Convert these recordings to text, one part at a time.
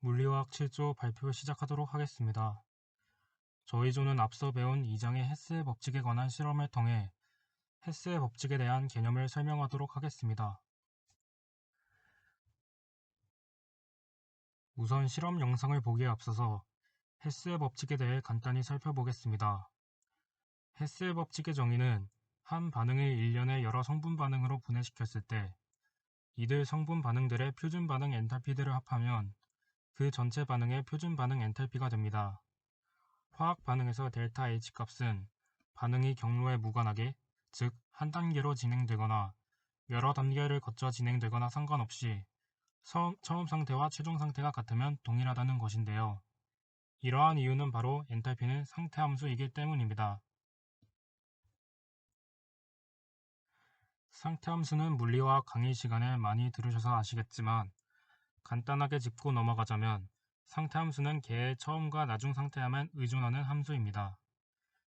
물리화학 7조 발표 시작하도록 하겠습니다. 저희 조는 앞서 배운 2장의 헤스의 법칙에 관한 실험을 통해 헤스의 법칙에 대한 개념을 설명하도록 하겠습니다. 우선 실험 영상을 보기에 앞서서 헤스의 법칙에 대해 간단히 살펴보겠습니다. 헤스의 법칙의 정의는 한 반응을 일련의 여러 성분 반응으로 분해시켰을 때 이들 성분 반응들의 표준 반응 엔탈피들을 합하면 그 전체 반응의 표준 반응 엔탈피가 됩니다. 화학 반응에서 델타 H 값은 반응이 경로에 무관하게, 즉 한 단계로 진행되거나 여러 단계를 거쳐 진행되거나 상관없이 처음 상태와 최종 상태가 같으면 동일하다는 것인데요. 이러한 이유는 바로 엔탈피는 상태 함수이기 때문입니다. 상태 함수는 물리화학 강의 시간에 많이 들으셔서 아시겠지만 간단하게 짚고 넘어가자면 상태 함수는 개의 처음과 나중 상태에만 의존하는 함수입니다.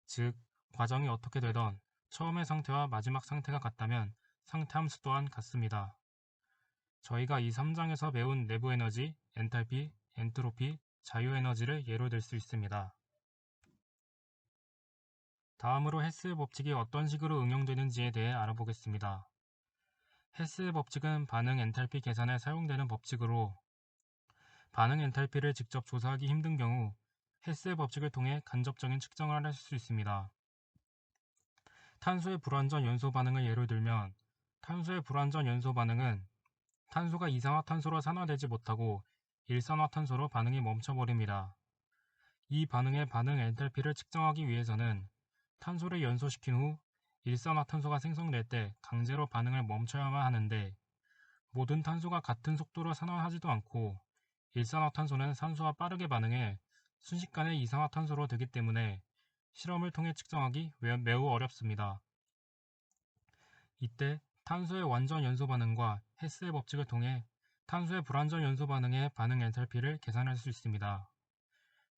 즉, 과정이 어떻게 되던 처음의 상태와 마지막 상태가 같다면 상태 함수 또한 같습니다. 저희가 이 3장에서 배운 내부 에너지, 엔탈피, 엔트로피, 자유에너지를 예로 들 수 있습니다. 다음으로 헤스의 법칙이 어떤 식으로 응용되는지에 대해 알아보겠습니다. 헤스의 법칙은 반응 엔탈피 계산에 사용되는 법칙으로 반응 엔탈피를 직접 조사하기 힘든 경우 헤스의 법칙을 통해 간접적인 측정을 할 수 있습니다. 탄소의 불완전 연소 반응을 예로 들면 탄소의 불완전 연소 반응은 탄소가 이산화탄소로 산화되지 못하고 일산화탄소로 반응이 멈춰버립니다. 이 반응의 반응 엔탈피를 측정하기 위해서는 탄소를 연소시킨 후 일산화탄소가 생성될 때 강제로 반응을 멈춰야만 하는데 모든 탄소가 같은 속도로 산화하지도 않고 일산화탄소는 산소와 빠르게 반응해 순식간에 이산화탄소로 되기 때문에 실험을 통해 측정하기 매우 어렵습니다. 이때 탄소의 완전 연소 반응과 헤스의 법칙을 통해 탄소의 불완전 연소 반응의 반응 엔탈피를 계산할 수 있습니다.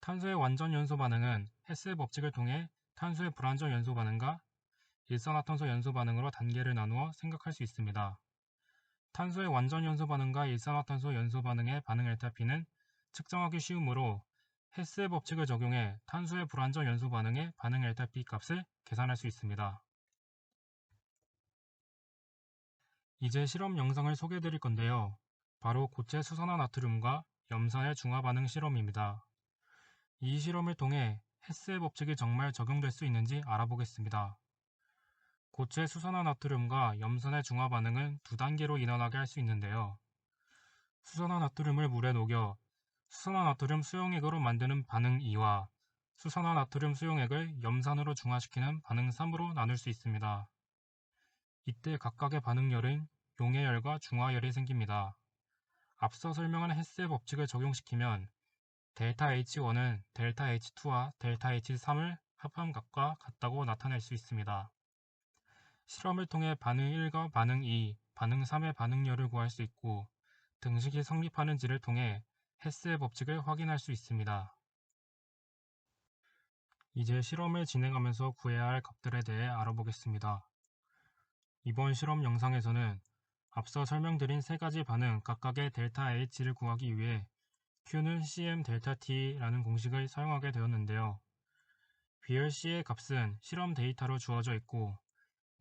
탄소의 완전 연소 반응은 헤스의 법칙을 통해 탄소의 불완전 연소 반응과 일산화탄소 연소 반응으로 단계를 나누어 생각할 수 있습니다. 탄소의 완전 연소 반응과 일산화탄소 연소 반응의 반응 엔탈피는 측정하기 쉬우므로 헤스의 법칙을 적용해 탄소의 불완전 연소 반응의 반응 엔탈피 값을 계산할 수 있습니다. 이제 실험 영상을 소개해 드릴 건데요. 바로 고체 수산화나트륨과 염산의 중화 반응 실험입니다. 이 실험을 통해 헤스의 법칙이 정말 적용될 수 있는지 알아보겠습니다. 고체 수산화나트륨과 염산의 중화 반응은 두 단계로 일어나게 할 수 있는데요. 수산화나트륨을 물에 녹여 수산화나트륨 수용액으로 만드는 반응 2와 수산화나트륨 수용액을 염산으로 중화시키는 반응 3으로 나눌 수 있습니다. 이때 각각의 반응열은 용해열과 중화열이 생깁니다. 앞서 설명한 헤스의 법칙을 적용시키면 델타 H1은 델타 H2와 델타 H3을 합한 값과 같다고 나타낼 수 있습니다. 실험을 통해 반응 1과 반응 2, 반응 3의 반응열을 구할 수 있고 등식이 성립하는지를 통해 헤스의 법칙을 확인할 수 있습니다. 이제 실험을 진행하면서 구해야 할 값들에 대해 알아보겠습니다. 이번 실험 영상에서는 앞서 설명드린 세 가지 반응 각각의 델타 H를 구하기 위해 Q는 cm 델타 T라는 공식을 사용하게 되었는데요. 비열 C의 값은 실험 데이터로 주어져 있고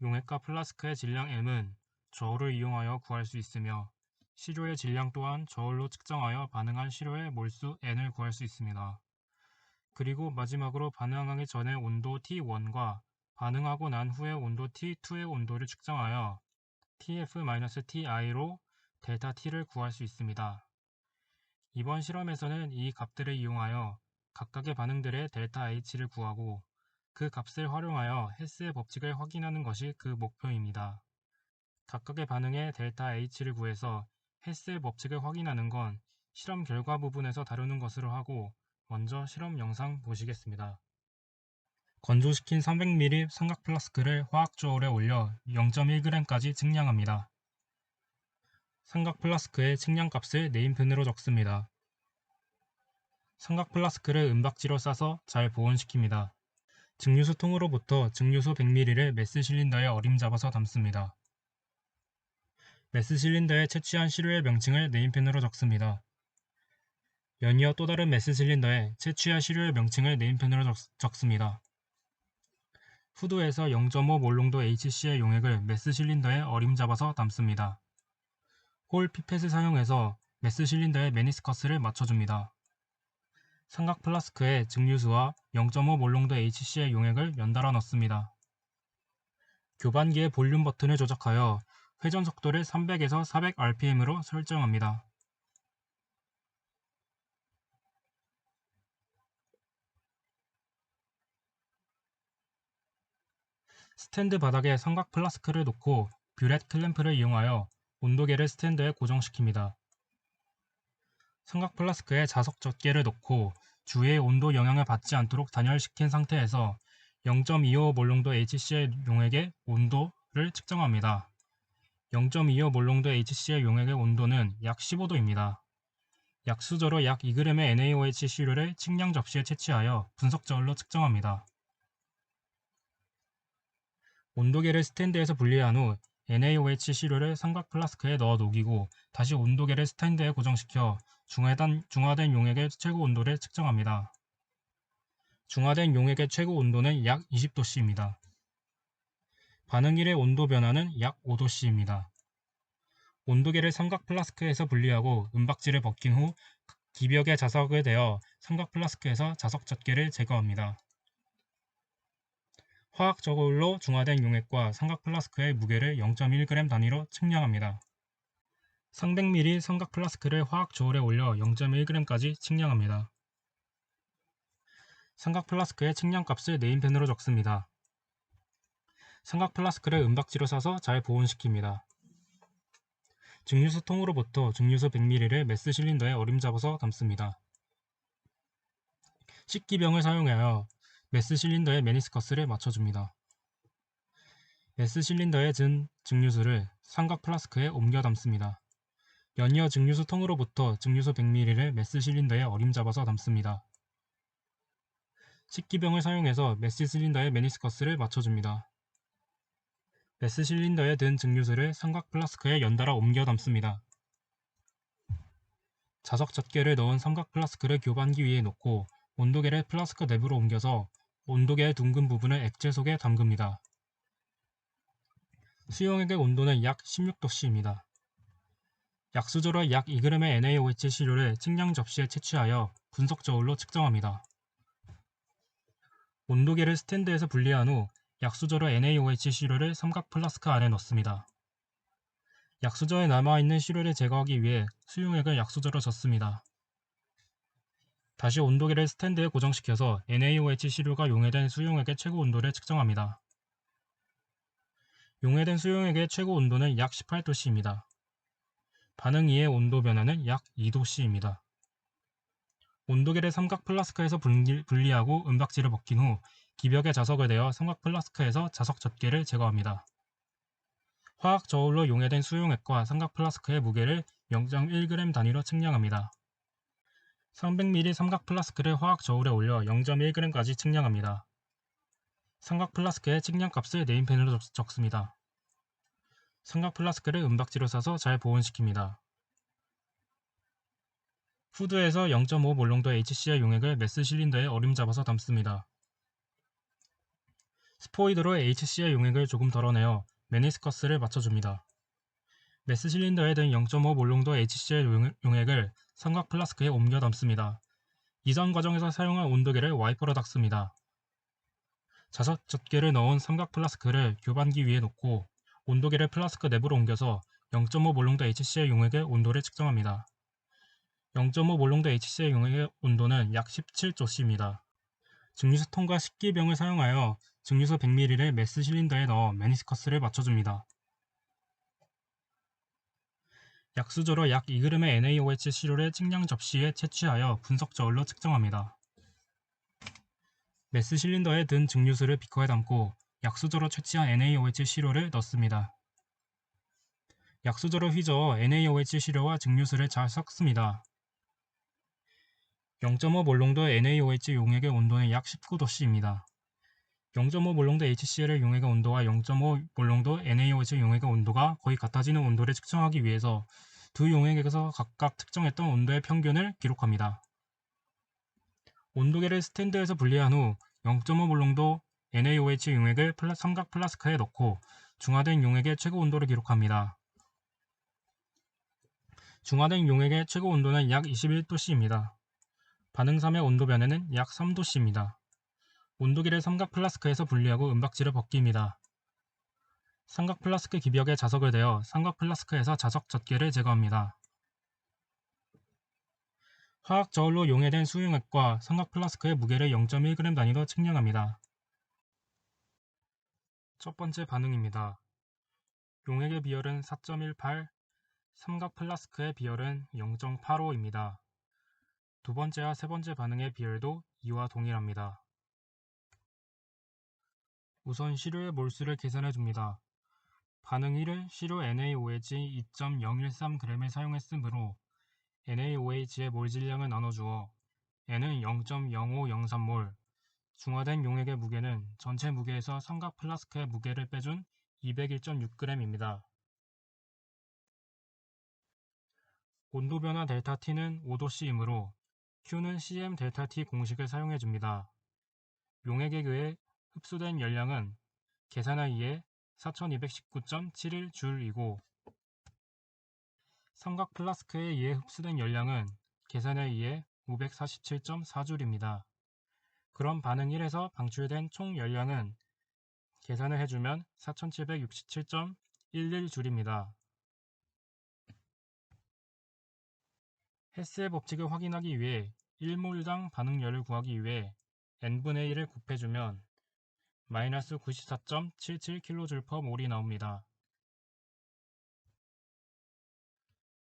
용액과 플라스크의 질량 M은 저울을 이용하여 구할 수 있으며 시료의 질량 또한 저울로 측정하여 반응한 시료의 몰수 N을 구할 수 있습니다. 그리고 마지막으로 반응하기 전의 온도 T1과 반응하고 난 후의 온도 T2의 온도를 측정하여 TF-TI로 델타 T를 구할 수 있습니다. 이번 실험에서는 이 값들을 이용하여 각각의 반응들의 델타 H를 구하고 그 값을 활용하여 헤스의 법칙을 확인하는 것이 그 목표입니다. 각각의 반응의 델타 H를 구해서 헤스의 법칙을 확인하는 건 실험 결과 부분에서 다루는 것으로 하고 먼저 실험 영상 보시겠습니다. 건조시킨 300ml 삼각 플라스크를 화학 저울에 올려 0.1g까지 측량합니다. 삼각 플라스크의 측량값을 네임펜으로 적습니다. 삼각 플라스크를 은박지로 싸서 잘 보온시킵니다. 증류수 통으로부터 증류수 100ml를 메스 실린더에 어림잡아서 담습니다. 메스 실린더에 채취한 시료의 명칭을 네임펜으로 적습니다. 연이어 또 다른 메스 실린더에 채취할 시료의 명칭을 네임펜으로 적습니다. 후드에서 0.5 몰롱도 HCl 용액을 메스 실린더에 어림잡아서 담습니다. 홀 피펫을 사용해서 메스 실린더의 메니스커스를 맞춰줍니다. 삼각 플라스크에 증류수와 0.5 몰롱도 HCl 용액을 연달아 넣습니다. 교반기의 볼륨 버튼을 조작하여 회전 속도를 300에서 400rpm으로 설정합니다. 스탠드 바닥에 삼각 플라스크를 놓고 뷰렛 클램프를 이용하여 온도계를 스탠드에 고정시킵니다. 삼각 플라스크에 자석 젖개를 넣고 주위의 온도 영향을 받지 않도록 단열시킨 상태에서 0.25 몰롱도 HCl 용액의 온도를 측정합니다. 0.25 몰롱도 HCl 용액의 온도는 약 15도입니다. 약수저로 약 2g의 NaOH 시료를 측량 접시에 채취하여 분석 저울로 측정합니다. 온도계를 스탠드에서 분리한 후 NaOH 시료를 삼각 플라스크에 넣어 녹이고 다시 온도계를 스탠드에 고정시켜 중화된 용액의 최고 온도를 측정합니다. 중화된 용액의 최고 온도는 약 20도씨입니다. 반응일의 온도 변화는 약 5도씨입니다. 온도계를 삼각 플라스크에서 분리하고 은박지를 벗긴 후 기벽에 자석을 대어 삼각 플라스크에서 자석 젖개를 제거합니다. 화학 저울로 중화된 용액과 삼각 플라스크의 무게를 0.1g 단위로 측량합니다. 300ml 삼각 플라스크를 화학 저울에 올려 0.1g까지 측량합니다. 삼각 플라스크의 측량값을 네임펜으로 적습니다. 삼각 플라스크를 은박지로 싸서 잘 보온시킵니다. 증류수 통으로부터 증류수 100ml를 메스 실린더에 어림잡아서 담습니다. 식기병을 사용하여 메스 실린더의 메니스커스를 맞춰줍니다. 메스 실린더에 든 증류수를 삼각 플라스크에 옮겨 담습니다. 연이어 증류수 통으로부터 증류수 100ml를 메스 실린더에 어림잡아서 담습니다. 식기병을 사용해서 메스 실린더의 메니스커스를 맞춰줍니다. 메스 실린더에 든 증류수를 삼각 플라스크에 연달아 옮겨 담습니다. 자석 젖개를 넣은 삼각 플라스크를 교반기 위에 놓고 온도계를 플라스크 내부로 옮겨서 온도계의 둥근 부분을 액체 속에 담급니다. 수용액의 온도는 약 16도씨입니다. 약수저로 약 2g의 NaOH 시료를 측량 접시에 채취하여 분석 저울로 측정합니다. 온도계를 스탠드에서 분리한 후 약수저로 NaOH 시료를 삼각 플라스크 안에 넣습니다. 약수저에 남아있는 시료를 제거하기 위해 수용액을 약수저로 젓습니다. 다시 온도계를 스탠드에 고정시켜서 NaOH 시료가 용해된 수용액의 최고 온도를 측정합니다. 용해된 수용액의 최고 온도는 약 18도씨입니다. 반응 이의 온도 변화는 약 2도씨입니다. 온도계를 삼각 플라스크에서 분리하고 은박지를 벗긴 후 기벽에 자석을 대어 삼각 플라스크에서 자석 젖개를 제거합니다. 화학 저울로 용해된 수용액과 삼각 플라스크의 무게를 0.1g 단위로 측량합니다. 300ml 삼각 플라스크를 화학 저울에 올려 0.1g까지 측량합니다. 삼각 플라스크의 측량값을 네임펜으로 적습니다. 삼각 플라스크를 은박지로 싸서 잘 보온시킵니다. 후드에서 0.5 몰롱도 HCl 용액을 메스 실린더에 어림잡아서 담습니다. 스포이드로 HCl 용액을 조금 덜어내어 메니스커스를 맞춰줍니다. 메스 실린더에 든 0.5 몰롱도 HCl 용액을 삼각 플라스크에 옮겨 담습니다. 이전 과정에서 사용한 온도계를 와이퍼로 닦습니다. 자석 젖개를 넣은 삼각 플라스크를 교반기 위에 놓고 온도계를 플라스크 내부로 옮겨서 0.5 몰롱도 HCl 용액의 온도를 측정합니다. 0.5 몰롱도 HCl 용액의 온도는 약 17도씨입니다. 증류수통과 식기병을 사용하여 증류수 100ml를 메스 실린더에 넣어 메니스커스를 맞춰줍니다. 약수저로 약 2g의 NaOH 시료를 측량 접시에 채취하여 분석 저울로 측정합니다. 메스 실린더에 든 증류수를 비커에 담고 약수저로 채취한 NaOH 시료를 넣습니다. 약수저로 휘저어 NaOH 시료와 증류수를 잘 섞습니다. 0.5 몰롱도 NaOH 용액의 온도는 약 19도씨입니다. 0.5 몰롱도 HCl의 용액의 온도와 0.5 몰롱도 NaOH 용액의 온도가 거의 같아지는 온도를 측정하기 위해서 두 용액에서 각각 측정했던 온도의 평균을 기록합니다. 온도계를 스탠드에서 분리한 후 0.5 몰롱도 NaOH 용액을 삼각 플라스크에 넣고 중화된 용액의 최고 온도를 기록합니다. 중화된 용액의 최고 온도는 약 21도씨입니다. 반응 3의 온도 변화는 약 3도씨입니다. 온도계를 삼각 플라스크에서 분리하고 은박지를 벗깁니다. 삼각 플라스크 기벽에 자석을 대어 삼각 플라스크에서 자석 젖개를 제거합니다. 화학 저울로 용해된 수용액과 삼각 플라스크의 무게를 0.1g 단위로 측량합니다. 첫 번째 반응입니다. 용액의 비열은 4.18, 삼각 플라스크의 비열은 0.85입니다. 두 번째와 세 번째 반응의 비열도 이와 동일합니다. 우선 시료의 몰수를 계산해 줍니다. 반응 1을 시료 NaOH 2.013g을 사용했으므로 NaOH의 몰 질량을 나눠주어 N은 0.0503몰, 중화된 용액의 무게는 전체 무게에서 삼각 플라스크의 무게를 빼준 201.6g입니다. 온도 변화 델타 T는 5도씨이므로 Q는 cm 델타 T 공식을 사용해 줍니다. 용액에 의해 흡수된 열량은 계산에 의해 4219.71줄이고 삼각 플라스크에 의해 흡수된 열량은 계산에 의해 547.4줄입니다. 그럼 반응 1에서 방출된 총 열량은 계산을 해주면 4767.11줄입니다. 헤스의 법칙을 확인하기 위해 1몰당 반응열을 구하기 위해 n분의 1을 곱해주면 마이너스 94.77kJ/몰이 나옵니다.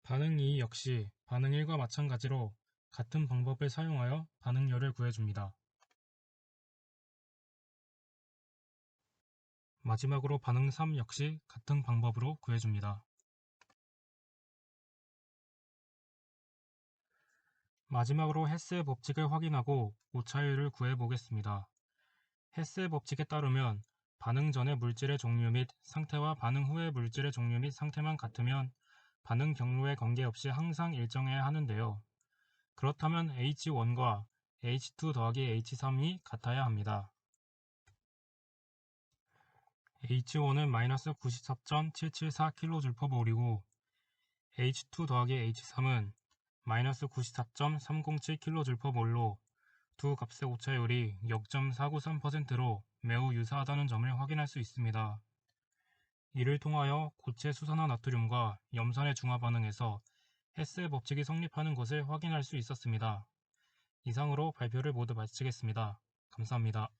반응 2 역시 반응 1과 마찬가지로 같은 방법을 사용하여 반응열을 구해줍니다. 마지막으로 반응 3 역시 같은 방법으로 구해줍니다. 마지막으로 헤스의 법칙을 확인하고 오차율을 구해보겠습니다. 헤스의 법칙에 따르면 반응 전의 물질의 종류 및 상태와 반응 후의 물질의 종류 및 상태만 같으면 반응 경로에 관계없이 항상 일정해야 하는데요. 그렇다면 H1과 H2 더하기 H3이 같아야 합니다. H1은 마이너스 94.774kJ/몰이고 H2 더하기 H3은 마이너스 94.307kJ/몰로 두 값의 오차율이 0.493%로 매우 유사하다는 점을 확인할 수 있습니다. 이를 통하여 고체 수산화나트륨과 염산의 중화 반응에서 헤스의 법칙이 성립하는 것을 확인할 수 있었습니다. 이상으로 발표를 모두 마치겠습니다. 감사합니다.